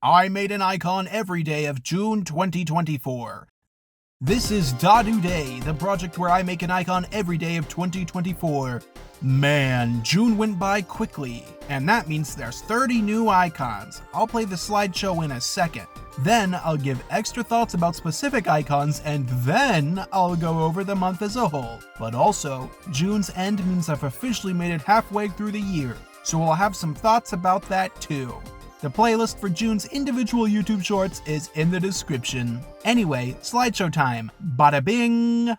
I made an icon every day of June 2024. This is DaaDuuDay, the project where I make an icon every day of 2024. Man, June went by quickly, and that means there's 30 new icons. I'll play the slideshow in a second. Then I'll give extra thoughts about specific icons, and then I'll go over the month as a whole. But also, June's end means I've officially made it halfway through the year, so I'll have some thoughts about that too. The playlist for June's individual YouTube shorts is in the description. Anyway, slideshow time. Bada bing!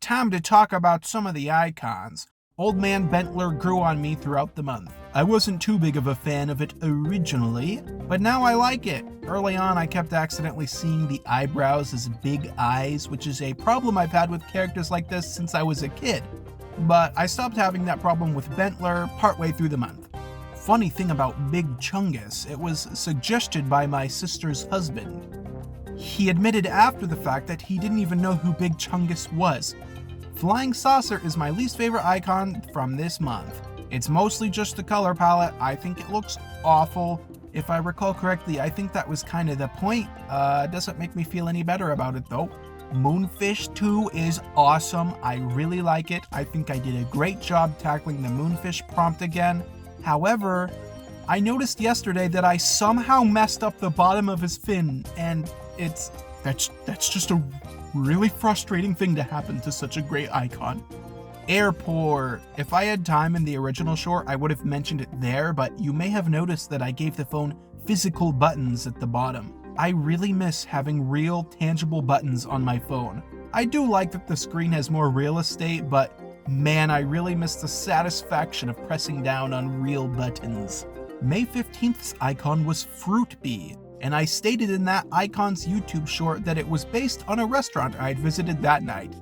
Time to talk about some of the icons. Old Man Bentler grew on me throughout the month. I wasn't too big of a fan of it originally, but now I like it. Early on, I kept accidentally seeing the eyebrows as big eyes, which is a problem I've had with characters like this since I was a kid. But I stopped having that problem with Bentler partway through the month. Funny thing about Big Chungus, it was suggested by my sister's husband. He admitted after the fact that he didn't even know who Big Chungus was. Flying Saucer is my least favorite icon from this month. It's mostly just the color palette. I think it looks awful. If I recall correctly, I think that was kind of the point. Doesn't make me feel any better about it though. Moonfish 2 is awesome. I really like it. I think I did a great job tackling the Moonfish prompt again. However, I noticed yesterday that I somehow messed up the bottom of his fin, and it's That's just a really frustrating thing to happen to such a great icon. Airport. If I had time in the original short, I would have mentioned it there, but you may have noticed that I gave the phone physical buttons at the bottom. I really miss having real, tangible buttons on my phone. I do like that the screen has more real estate, but man, I really miss the satisfaction of pressing down on real buttons. May 15th's icon was Fruit Bee, and I stated in that icon's YouTube short that it was based on a restaurant I'd visited that night.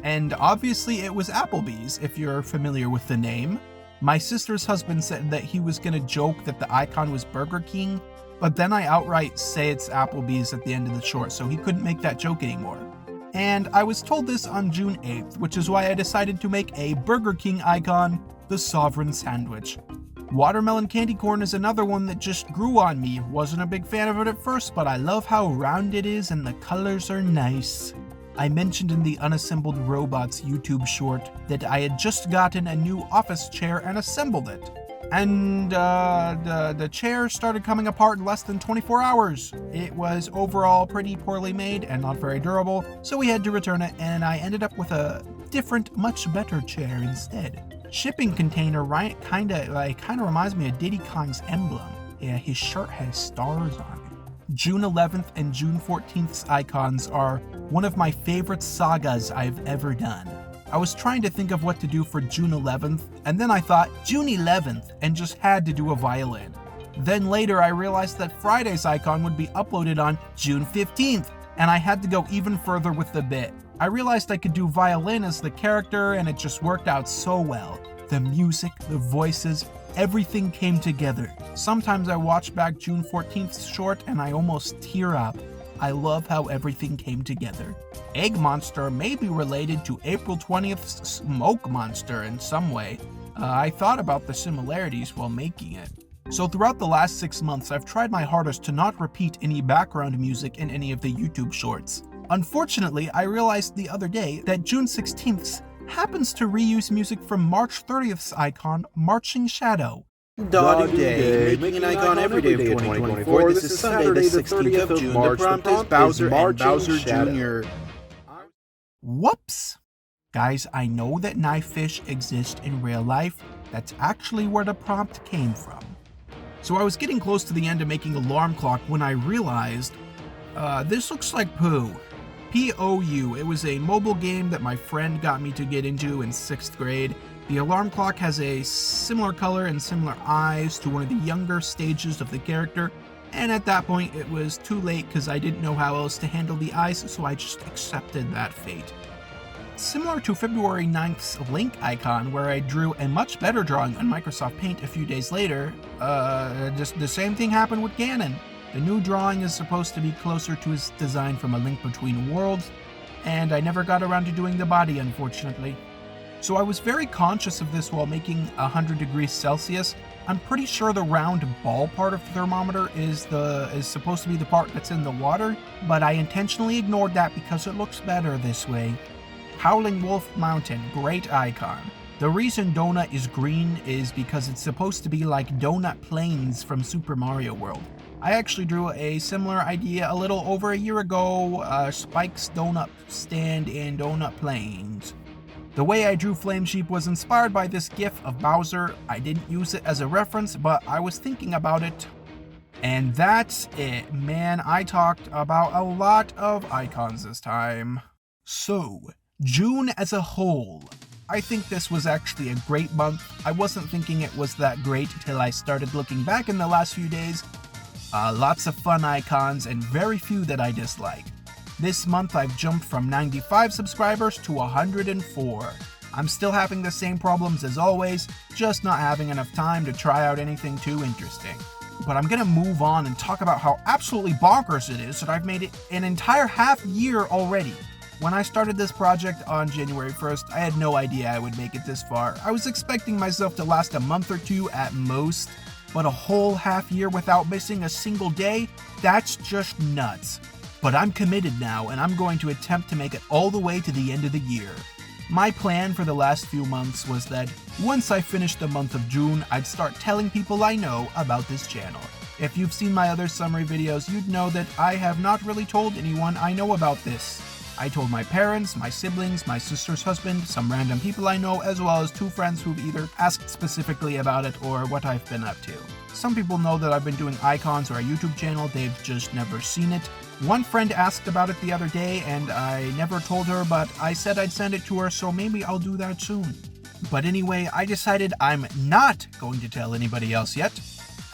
And obviously it was Applebee's, if you're familiar with the name. My sister's husband said that he was gonna joke that the icon was Burger King, but then I outright say it's Applebee's at the end of the short, so he couldn't make that joke anymore. And I was told this on June 8th, which is why I decided to make a Burger King icon, the Sovereign Sandwich. Watermelon candy corn is another one that just grew on me. Wasn't a big fan of it at first, but I love how round it is and the colors are nice. I mentioned in the Unassembled Robots YouTube short that I had just gotten a new office chair and assembled it. And the chair started coming apart in less than 24 hours. It was overall pretty poorly made and not very durable, so we had to return it, and I ended up with a different, much better chair instead. Shipping container kind of reminds me of Diddy Kong's emblem. Yeah, his shirt has stars on it. June 11th and June 14th's icons are one of my favorite sagas I've ever done. I was trying to think of what to do for June 11th, and then I thought June 11th and just had to do a violin. Then later I realized that Friday's icon would be uploaded on June 15th, and I had to go even further with the bit. I realized I could do violin as the character, and it just worked out so well. The music, the voices, everything came together. Sometimes I watch back June 14th's short and I almost tear up. I love how everything came together. Egg Monster may be related to April 20th's Smoke Monster in some way. I thought about the similarities while making it. So throughout the last 6 months, I've tried my hardest to not repeat any background music in any of the YouTube shorts. Unfortunately, I realized the other day that June 16th's happens to reuse music from March 30th's icon, Marching Shadow. DaaDuuDay, making an icon every day of 2024. This is Sunday, the 16th of June. The prompt is Bowser and Bowser Jr. Whoops! Guys, I know that knife fish exist in real life. That's actually where the prompt came from. So I was getting close to the end of making Alarm Clock when I realized, this looks like poo. P-O-U. It was a mobile game that my friend got me to get into in 6th grade. The alarm clock has a similar color and similar eyes to one of the younger stages of the character, and at that point it was too late because I didn't know how else to handle the eyes, so I just accepted that fate. Similar to February 9th's Link icon, where I drew a much better drawing on Microsoft Paint a few days later, just the same thing happened with Ganon. The new drawing is supposed to be closer to his design from A Link Between Worlds, and I never got around to doing the body, unfortunately. So I was very conscious of this while making 100 degrees Celsius. I'm pretty sure the round ball part of the thermometer is supposed to be the part that's in the water, but I intentionally ignored that because it looks better this way. Howling Wolf Mountain, great icon. The reason Donut is green is because it's supposed to be like Donut Plains from Super Mario World. I actually drew a similar idea a little over a year ago, Spike's Donut Stand in Donut Plains. The way I drew Flame Sheep was inspired by this gif of Bowser. I didn't use it as a reference, but I was thinking about it. And that's it. Man, I talked about a lot of icons this time. So, June as a whole. I think this was actually a great month. I wasn't thinking it was that great till I started looking back in the last few days. Lots of fun icons and very few that I dislike. This month I've jumped from 95 subscribers to 104. I'm still having the same problems as always, just not having enough time to try out anything too interesting. But I'm gonna move on and talk about how absolutely bonkers it is that I've made it an entire half year already. When I started this project on January 1st, I had no idea I would make it this far. I was expecting myself to last a month or two at most, but a whole half year without missing a single day? That's just nuts. But I'm committed now, and I'm going to attempt to make it all the way to the end of the year. My plan for the last few months was that once I finished the month of June, I'd start telling people I know about this channel. If you've seen my other summary videos, you'd know that I have not really told anyone I know about this. I told my parents, my siblings, my sister's husband, some random people I know, as well as 2 friends who've either asked specifically about it or what I've been up to. Some people know that I've been doing icons or a YouTube channel, they've just never seen it. One friend asked about it the other day and I never told her, but I said I'd send it to her, so maybe I'll do that soon. But anyway, I decided I'm not going to tell anybody else yet.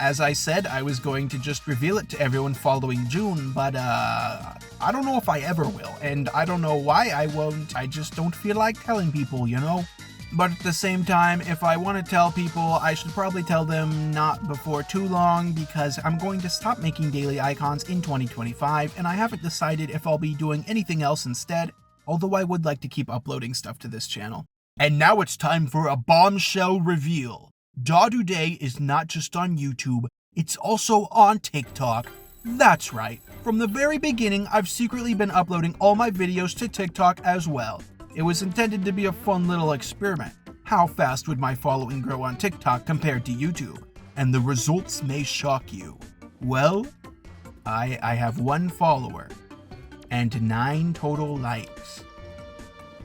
As I said, I was going to just reveal it to everyone following June, but I don't know if I ever will, and I don't know why I won't. I just don't feel like telling people, you know? But at the same time, if I want to tell people, I should probably tell them not before too long, because I'm going to stop making daily icons in 2025, and I haven't decided if I'll be doing anything else instead, although I would like to keep uploading stuff to this channel. And now it's time for a bombshell reveal. DaaDuuDay is not just on YouTube, it's also on TikTok. That's right, from the very beginning I've secretly been uploading all my videos to TikTok as well. It was intended to be a fun little experiment. How fast would my following grow on TikTok compared to YouTube? And the results may shock you. Well, I have 1 follower and 9 total likes.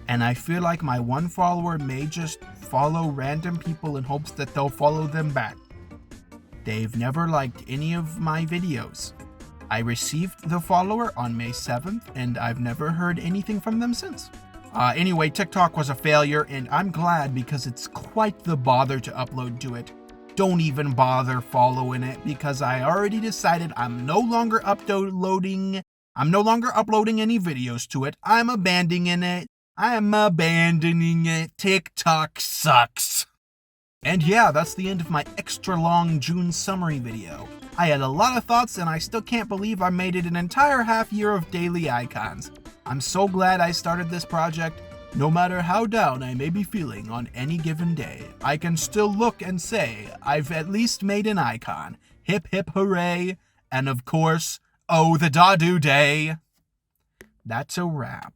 And I feel like my 1 follower may just follow random people in hopes that they'll follow them back. They've never liked any of my videos. I received the follower on May 7th, and I've never heard anything from them since. Anyway, TikTok was a failure, and I'm glad because it's quite the bother to upload to it. Don't even bother following it because I already decided I'm no longer uploading any videos to it. I'm abandoning it. TikTok sucks. And yeah, that's the end of my extra long June summary video. I had a lot of thoughts and I still can't believe I made it an entire half year of daily icons. I'm so glad I started this project. No matter how down I may be feeling on any given day, I can still look and say, I've at least made an icon. Hip hip hooray. And of course, oh, the DaaDuuDay. That's a wrap.